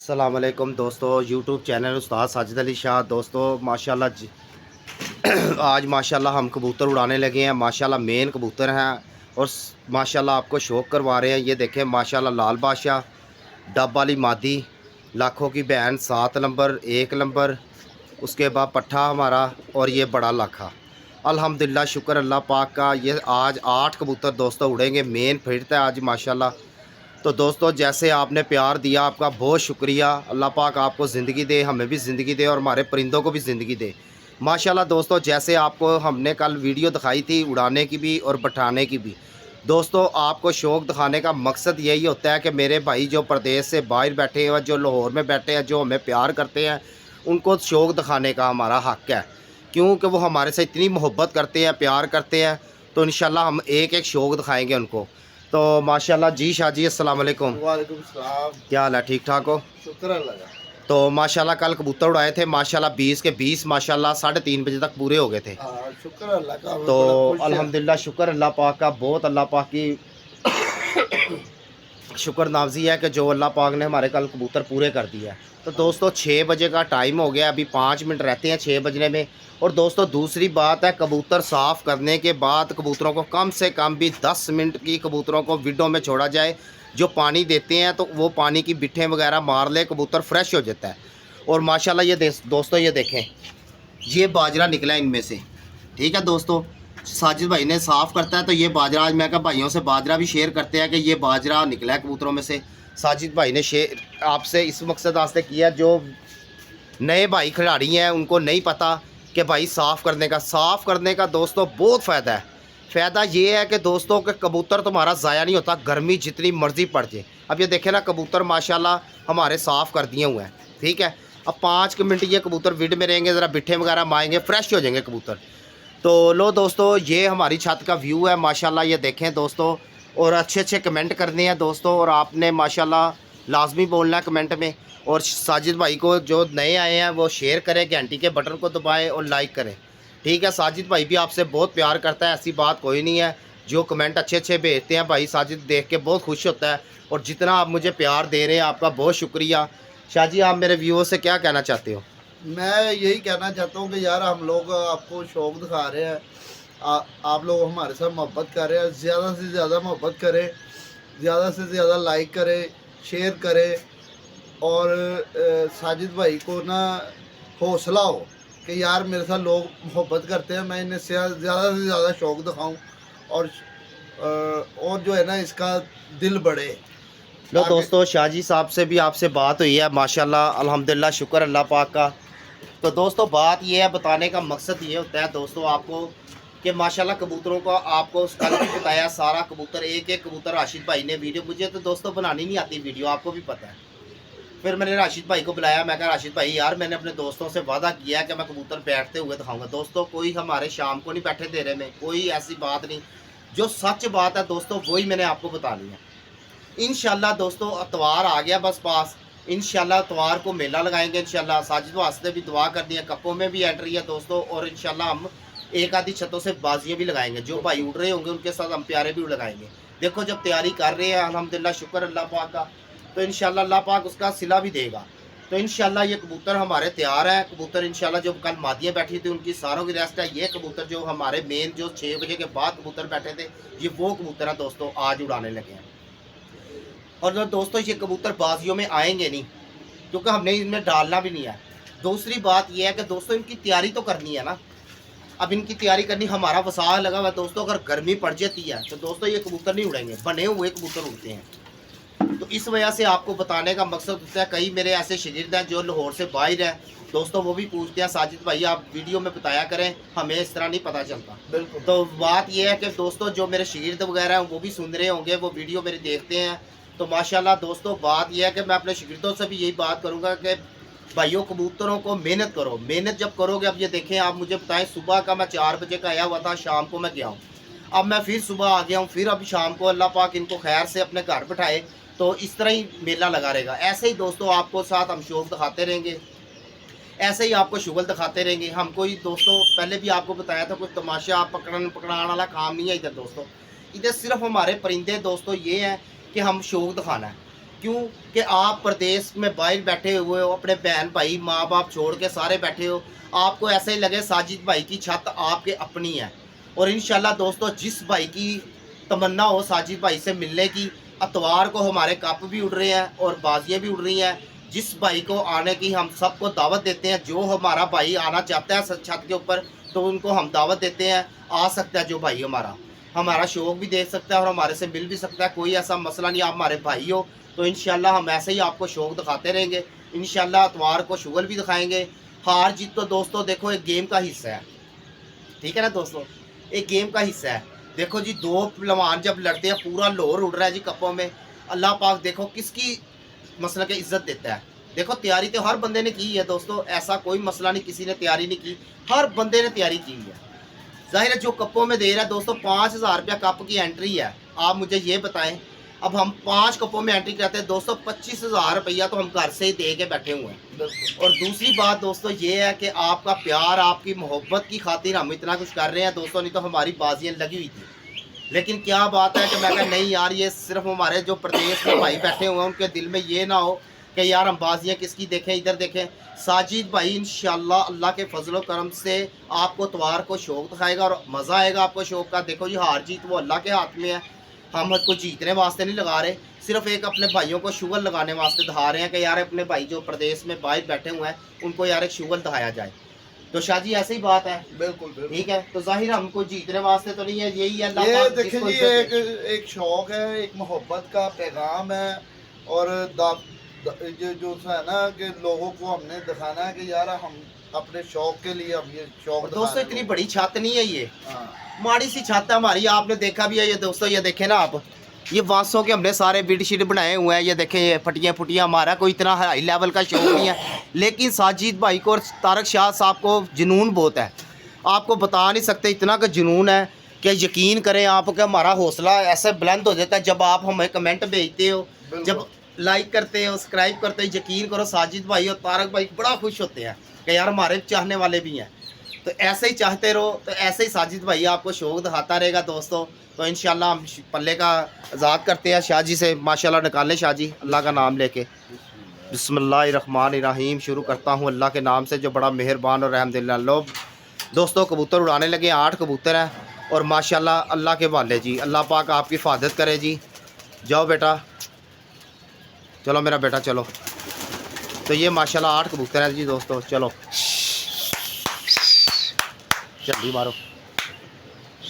अस्सलामुअलैकुम दोस्तों, YouTube channel उस्ताद साजिद अली शाह। दोस्तों माशाल्लाह आज माशाल्लाह हम कबूतर उड़ाने लगे हैं। माशाल्लाह मेन कबूतर हैं और माशाल्लाह आपको शौक करवा रहे हैं। ये देखें माशाल्लाह लाल बादशाह डब वाली मादी, लाखों की बहन 7 नंबर 1 नंबर, उसके बाद पट्ठा हमारा और ये बड़ा लाखा। अल्हम्दुलिल्लाह, शुक्र अल्लाह पाक का। ये आज 8 कबूतर दोस्तों उड़ेंगे। मेन फिरता है आज माशाल्लाह। तो दोस्तों जैसे आपने प्यार दिया, आपका बहुत शुक्रिया। अल्लाह पाक आपको ज़िंदगी दे, हमें भी ज़िंदगी दे और हमारे परिंदों को भी ज़िंदगी दे माशाल्लाह। दोस्तों जैसे आपको हमने कल वीडियो दिखाई थी उड़ाने की भी और बैठाने की भी, दोस्तों आपको शौक़ दिखाने का मकसद यही होता है कि मेरे भाई जो प्रदेश से बाहर बैठे हैं, जो लाहौर में बैठे हैं, जो हमें प्यार करते हैं, उनको शौक़ दिखाने का हमारा हक़ है। क्योंकि वो हमारे से इतनी मोहब्बत करते हैं, प्यार करते हैं। तो इंशाल्लाह हम एक एक शौक़ दिखाएँगे उनको। तो माशाल्लाह जी शाह जी, अस्सलाम वालेकुम। वालेकुम सलाम। क्या हाल है, ठीक ठाक हो? शुक्र अल्लाह का। तो माशाल्लाह कल कबूतर उड़ाए थे माशाल्लाह 20 के 20 माशाल्लाह 3:30 बजे तक पूरे हो गए थे। शुक्र अल्लाह का। तो अल्हम्दुलिल्लाह, शुक्र अल्लाह पाक का, बहुत अल्लाह पाक की शुक्र नावजी है कि जो अल्लाह पाक ने हमारे कल कबूतर पूरे कर दिया है। तो दोस्तों 6 बजे का टाइम हो गया, अभी 5 मिनट रहते हैं 6 बजने में। और दोस्तों दूसरी बात है, कबूतर साफ़ करने के बाद कबूतरों को कम से कम भी 10 मिनट की कबूतरों को विंडो में छोड़ा जाए। जो पानी देते हैं तो वो पानी की बिट्ठें वगैरह मार ले, कबूतर फ्रेश हो जाता है। और माशाल्लाह ये दोस्तों ये देखें, ये बाजरा निकला इनमें से, ठीक है दोस्तों। साजिद भाई ने साफ़ करता है तो ये बाजरा, आज मैं कहा भाइयों से बाजरा भी शेयर करते हैं कि ये बाजरा निकला है कबूतरों में से। साजिद भाई ने शेयर आपसे इस मकसद वास्ते किया, जो नए भाई खिलाड़ी हैं उनको नहीं पता कि भाई साफ़ करने का दोस्तों बहुत फ़ायदा है। फ़ायदा ये है कि दोस्तों के कबूतर तुम्हारा ज़ाया नहीं होता, गर्मी जितनी मर्ज़ी पड़ जाए। अब ये देखें ना, कबूतर माशाल्लाह हमारे साफ़ कर दिए हुए हैं, ठीक है। अब 5 मिनट ये कबूतर विड में रहेंगे, ज़रा बिट्ठे वगैरह मारेंगे, फ्रेश हो जाएंगे कबूतर। तो लो दोस्तों, ये हमारी छत का व्यू है माशाल्लाह, ये देखें दोस्तों। और अच्छे अच्छे कमेंट करने हैं दोस्तों, और आपने माशाल्लाह लाजमी बोलना है कमेंट में। और साजिद भाई को जो नए आए हैं वो शेयर करें, घंटी के बटन को दबाएं और लाइक करें, ठीक है। साजिद भाई भी आपसे बहुत प्यार करता है, ऐसी बात कोई नहीं है। जो कमेंट अच्छे अच्छे भेजते हैं भाई, साजिद देख के बहुत खुश होता है। और जितना आप मुझे प्यार दे रहे हैं, आपका बहुत शुक्रिया। शाह जी, आप मेरे व्यूअर्स से क्या कहना चाहते हो? मैं यही कहना चाहता हूँ कि यार हम लोग आपको शौक़ दिखा रहे हैं, आप लोग हमारे साथ मोहब्बत कर रहे हैं। ज़्यादा से ज़्यादा मोहब्बत करें, ज़्यादा से ज़्यादा लाइक करें, शेयर करें। और साजिद भाई को ना हौसला हो कि यार मेरे साथ लोग मोहब्बत करते हैं, मैं इन्हें ज़्यादा से ज़्यादा शौक़ दिखाऊं और जो है ना इसका दिल बढ़े। लो दोस्तों, शाह जी साहब से भी आपसे बात हुई है माशाल्लाह, अल्हम्दुलिल्लाह, शुक्र अल्लाह पाक का। तो दोस्तों बात ये है, बताने का मकसद ये होता है दोस्तों आपको कि माशाल्लाह कबूतरों को आपको कल भी बताया, सारा कबूतर एक एक कबूतर राशिद भाई ने वीडियो, मुझे तो दोस्तों बनानी नहीं आती वीडियो, आपको भी पता है। फिर मैंने राशिद भाई को बुलाया, मैं कहा राशिद भाई यार मैंने अपने दोस्तों से वादा किया कि मैं कबूतर बैठते हुए दिखाऊंगा। दोस्तों कोई हमारे शाम को नहीं बैठे दे रहे में, कोई ऐसी बात नहीं। जो सच बात है दोस्तों वही मैंने आपको बतानी है। इंशाल्लाह दोस्तों अतवार आ गया बस पास, इंशाल्लाह अतवार को मेला लगाएंगे इंशाल्लाह। साजिद वास्ते भी दुआ कर दिया, कपों में भी एंट्री है दोस्तों। और इंशाल्लाह हम एक आधी छतों से बाजियाँ भी लगाएंगे, जो भाई उड़ रहे होंगे उनके साथ हम प्यारे भी लगाएंगे। देखो जब तैयारी कर रहे हैं अल्हम्दुलिल्लाह, शुक्र अल्लाह पाक का, तो इंशाल्लाह अल्लाह पाक उसका सिला भी देगा। तो इंशाल्लाह ये कबूतर हमारे तैयार हैं। कबूतर इंशाल्लाह जो कल मादियाँ बैठी थी उनकी सारों की रेस्ट है। ये कबूतर जो हमारे मेन जो 6 बजे के बाद कबूतर बैठे थे, ये वो कबूतर हैं दोस्तों, आज उड़ाने लगे हैं। और दोस्तों ये कबूतर बाजियों में आएंगे नहीं, क्योंकि हमने इनमें डालना भी नहीं है। दूसरी बात यह है कि दोस्तों इनकी तैयारी तो करनी है ना। अब इनकी तैयारी करनी, हमारा वसा लगा हुआ दोस्तों, अगर गर्मी पड़ जाती है तो दोस्तों ये कबूतर नहीं उड़ेंगे, बने हुए कबूतर उड़ते हैं। तो इस वजह से आपको बताने का मकसद होता है। कई मेरे ऐसे शागिर्द हैं जो लाहौर से बाहर हैं दोस्तों, वो भी पूछते हैं साजिद भाई आप वीडियो में बताया करें, हमें इस तरह नहीं पता चलता। बिल्कुल। तो बात यह है कि दोस्तों जो मेरे शागिर्द वगैरह हैं वो भी सुन रहे होंगे, वो वीडियो मेरे देखते हैं। तो माशाल्लाह दोस्तों बात यह है कि मैं अपने शागिर्दों से भी यही बात करूँगा कि भाइयों कबूतरों को मेहनत करो। मेहनत जब करोगे, अब ये देखें आप मुझे बताएं, सुबह का मैं 4 बजे का आया हुआ था, शाम को मैं गया हूँ, अब मैं फिर सुबह आ गया हूँ, फिर अब शाम को अल्लाह पाक इनको खैर से अपने घर बैठाए। तो इस तरह ही मेला लगा रहेगा। ऐसे ही दोस्तों आपको साथ हम शौक दिखाते रहेंगे, ऐसे ही आपको शुगल दिखाते रहेंगे। हम कोई दोस्तों पहले भी आपको बताया था, कुछ तमाशा पकड़ाने वाला काम नहीं है इधर दोस्तों। इधर सिर्फ हमारे परिंदे दोस्तों ये हैं कि हम शौक दिखाना है। क्यों कि आप प्रदेश में बाहर बैठे हुए हो, अपने बहन भाई माँ बाप छोड़ के सारे बैठे हो, आपको ऐसे ही लगे साजिद भाई की छत आपके अपनी है। और इंशाल्लाह दोस्तों जिस भाई की तमन्ना हो साजिद भाई से मिलने की, अतवार को हमारे कप भी उड़ रहे हैं और बाजियाँ भी उड़ रही हैं। जिस भाई को आने की हम सबको दावत देते हैं, जो हमारा भाई आना चाहता है छत के ऊपर तो उनको हम दावत देते हैं, आ सकता है जो भाई हमारा शौक भी देख सकता है और हमारे से मिल भी सकता है। कोई ऐसा मसला नहीं, आप हमारे भाई हो तो इंशाल्लाह हम ऐसे ही आपको शौक दिखाते रहेंगे। इंशाल्लाह अतवार को शुगर भी दिखाएंगे। हार जीत तो दोस्तों देखो एक गेम का हिस्सा है, ठीक है ना दोस्तों, एक गेम का हिस्सा है। देखो जी, दो पहलवान जब लड़ते हैं पूरा लोहर उड़ रहा है जी कपों में, अल्लाह पाक देखो किसकी मसला की इज्जत देता है। देखो तैयारी तो हर बंदे ने की है दोस्तों, ऐसा कोई मसला नहीं किसी ने तैयारी नहीं की, हर बंदे ने तैयारी की है। जाहिर है जो कपों में दे रहा है दोस्तों 5,000 रुपया कप की एंट्री है। आप मुझे ये बताएं, अब हम 5 कपों में एंट्री करते हैं दोस्तों, 25,000 रुपया तो हम घर से ही दे के बैठे हुए हैं। और दूसरी बात दोस्तों ये है कि आपका प्यार, आपकी मोहब्बत की खातिर हम इतना कुछ कर रहे हैं दोस्तों, नहीं तो हमारी बाजियाँ लगी हुई थी। लेकिन क्या बात है कि मैं कहा नहीं यार, ये सिर्फ हमारे जो प्रदेश में भाई बैठे हुए हैं उनके दिल में ये ना हो कि यार हम बाजियाँ किसकी देखें, इधर देखें। साजिद भाई इंशाल्लाह अल्लाह के फजल करम से आपको तवार को शौक दिखाएगा और मज़ा आएगा आपको शौक का। देखो जी हार जीत वो अल्लाह के हाथ में है, हम को जीतने वास्ते नहीं लगा रहे, सिर्फ एक अपने भाइयों को शुगर लगाने वास्ते दिखा रहे हैं कि यार अपने भाई जो प्रदेश में बाहर बैठे हुए हैं उनको यार एक शुगर दिखाया जाए। तो शाह जी ऐसे ही बात है, बिल्कुल ठीक है। तो जाहिर हमको जीतने वास्ते तो नहीं है, यही है अल्लाह ये पाक देखिए जिसको जी इज्जत दे। एक शौक है, एक मोहब्बत का पैगाम है। और जो है ना कि लोगों को हमने दिखाना है कि यार हम अपने शौक के लिए हम ये शौक दोस्तों इतनी बड़ी छत नहीं है ये, हाँ। माड़ी सी छत है हमारी, आपने देखा भी है ये दोस्तों, ये देखें ना आप, ये बांसों के हमने सारे बेडशीट बनाए हुए हैं। ये देखें ये फटियाँ फुटियाँ, हमारा कोई इतना हाई लेवल का शौक नहीं है, लेकिन साजिद भाई को और तारक शाह साहब को जुनून बहुत है। आपको बता नहीं सकते इतना का जुनून है कि यकीन करें आप कि हमारा हौसला ऐसे बुलंद हो जाता है जब आप हमें कमेंट भेजते हो, जब लाइक करते हो, सब्सक्राइब करते हो। यकीन करो साजिद भाई और तारक भाई बड़ा खुश होते हैं कि यार हमारे चाहने वाले भी हैं। तो ऐसे ही चाहते रहो, तो ऐसे ही साजिद भाई आपको शौक दिखाता रहेगा दोस्तों। तो इंशाल्लाह हम पल्ले का आज़ाद करते हैं शाह जी से, माशाल्लाह निकालें शाह जी अल्लाह का नाम लेके। बिस्मिल्लाहिर्रहमानिर्रहीम, शुरू करता हूँ अल्लाह के नाम से जो बड़ा मेहरबान और रहमदिल। लोग दोस्तों कबूतर उड़ाने लगे, 8 कबूतर हैं और माशाल्लाह अल्लाह के वाले जी, अल्लाह पाक आपकी हिफाजत करे जी। जाओ बेटा, चलो मेरा बेटा चलो। तो ये माशाल्लाह 8 कबूतर हैं जी दोस्तों, चलो जल्दी मारो।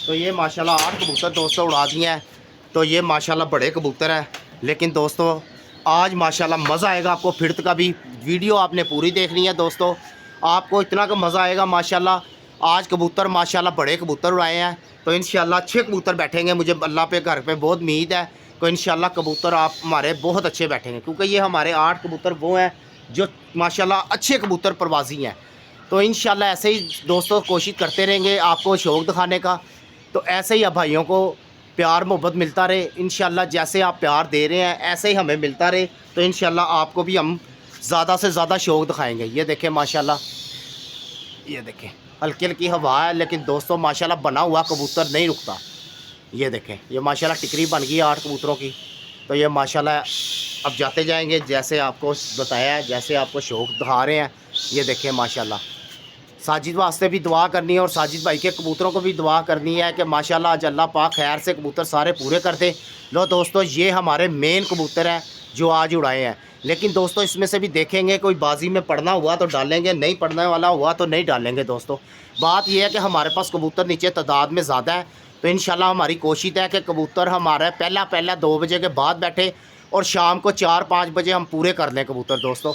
तो ये माशाल्लाह 8 कबूतर दोस्तों उड़ा दिए हैं। तो ये माशाल्लाह बड़े कबूतर हैं, लेकिन दोस्तों आज माशाल्लाह मज़ा आएगा आपको। फिरत का भी वीडियो आपने पूरी देखनी है दोस्तों, आपको इतना का मज़ा आएगा माशाल्लाह। आज कबूतर माशाल्लाह बड़े कबूतर उड़ाए हैं, तो इंशाल्लाह अच्छे कबूतर बैठेंगे। मुझे अल्लाह पे घर पे बहुत उम्मीद है तो इंशाल्लाह कबूतर आप हमारे बहुत अच्छे बैठेंगे, क्योंकि ये हमारे 8 कबूतर वो हैं जो माशाल्लाह अच्छे कबूतर परवाजी हैं। तो इंशाल्लाह ऐसे ही दोस्तों कोशिश करते रहेंगे आपको शौक़ दिखाने का। तो ऐसे ही आप भाइयों को प्यार मोहब्बत मिलता रहे इंशाल्लाह, जैसे आप प्यार दे रहे हैं ऐसे ही हमें मिलता रहे। तो इंशाल्लाह आपको भी हम ज़्यादा से ज़्यादा शौक़ दिखाएंगे। ये देखें माशाल्लाह, ये देखें हल्की हल्की हवा है, लेकिन दोस्तों माशाल्लाह बना हुआ कबूतर नहीं रुकता। ये देखें ये माशाल्लाह टिकरी बन गई 8 कबूतरों की। तो ये माशाल्लाह अब जाते जाएंगे जैसे आपको बताया है, जैसे आपको शौक़ दिखा रहे हैं। ये देखें माशाल्लाह साजिद वास्ते भी दुआ करनी है और साजिद भाई के कबूतरों को भी दुआ करनी है कि माशाल्लाह आज अल्लाह पाक खैर से कबूतर सारे पूरे कर दे। लो दोस्तों ये हमारे मेन कबूतर हैं जो आज उड़ाए हैं, लेकिन दोस्तों इसमें से भी देखेंगे कोई बाजी में पड़ना हुआ तो डालेंगे, नहीं पड़ने वाला हुआ तो नहीं डालेंगे। दोस्तों बात यह है कि हमारे पास कबूतर नीचे तादाद में ज़्यादा है, तो इंशाल्लाह हमारी कोशिश है कि कबूतर हमारा पहला 2 बजे के बाद बैठे और शाम को 4-5 बजे हम पूरे कर लें कबूतर। दोस्तों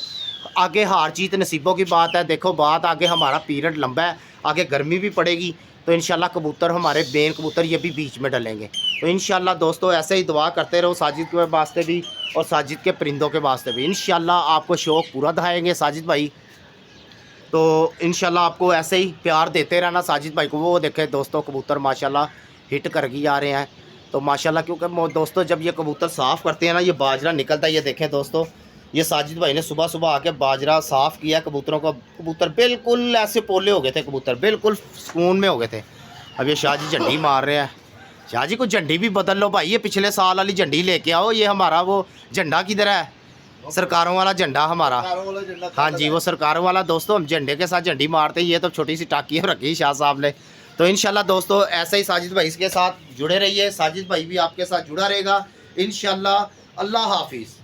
आगे हार जीत नसीबों की बात है। देखो बात आगे हमारा पीरियड लंबा है, आगे गर्मी भी पड़ेगी, तो इंशाल्लाह कबूतर हमारे बेन कबूतर ये भी बीच में डलेंगे। तो इंशाल्लाह दोस्तों ऐसे ही दुआ करते रहो साजिद के वास्ते भी और साजिद के परिंदों के वास्ते भी। इंशाल्लाह आपको शौक़ पूरा दिखाएंगे साजिद भाई। तो इंशाल्लाह आपको ऐसे ही प्यार देते रहना साजिद भाई को। वो देखें दोस्तों कबूतर माशाल्लाह हिट कर गई आ रहे हैं। तो माशाल्लाह क्योंकि दोस्तों जब ये कबूतर साफ़ करते हैं ना, ये बाजरा निकलता है। ये देखें दोस्तों ये साजिद भाई ने सुबह सुबह आके बाजरा साफ़ किया कबूतरों को। कबूतर बिल्कुल ऐसे पोले हो गए थे, कबूतर बिल्कुल सुकून में हो गए थे। अब ये शाह जी झंडी मार रहे हैं, शाह जी को झंडी भी बदल लो भाई, ये पिछले साल वाली झंडी लेके आओ। ये हमारा वो झंडा किधर है, सरकारों वाला झंडा हमारा। सरकारों वाला झंडा हाँ जी, वो सरकारों वाला दोस्तों, हम झंडे के साथ झंडी मारते हैं। ये तो छोटी सी टाकी रखी शाह साहब ने। तो इंशाल्लाह दोस्तों ऐसे ही साजिद भाई के साथ जुड़े रहिए, साजिद भाई भी आपके साथ जुड़ा रहेगा इंशाल्लाह। अल्लाह हाफिज़।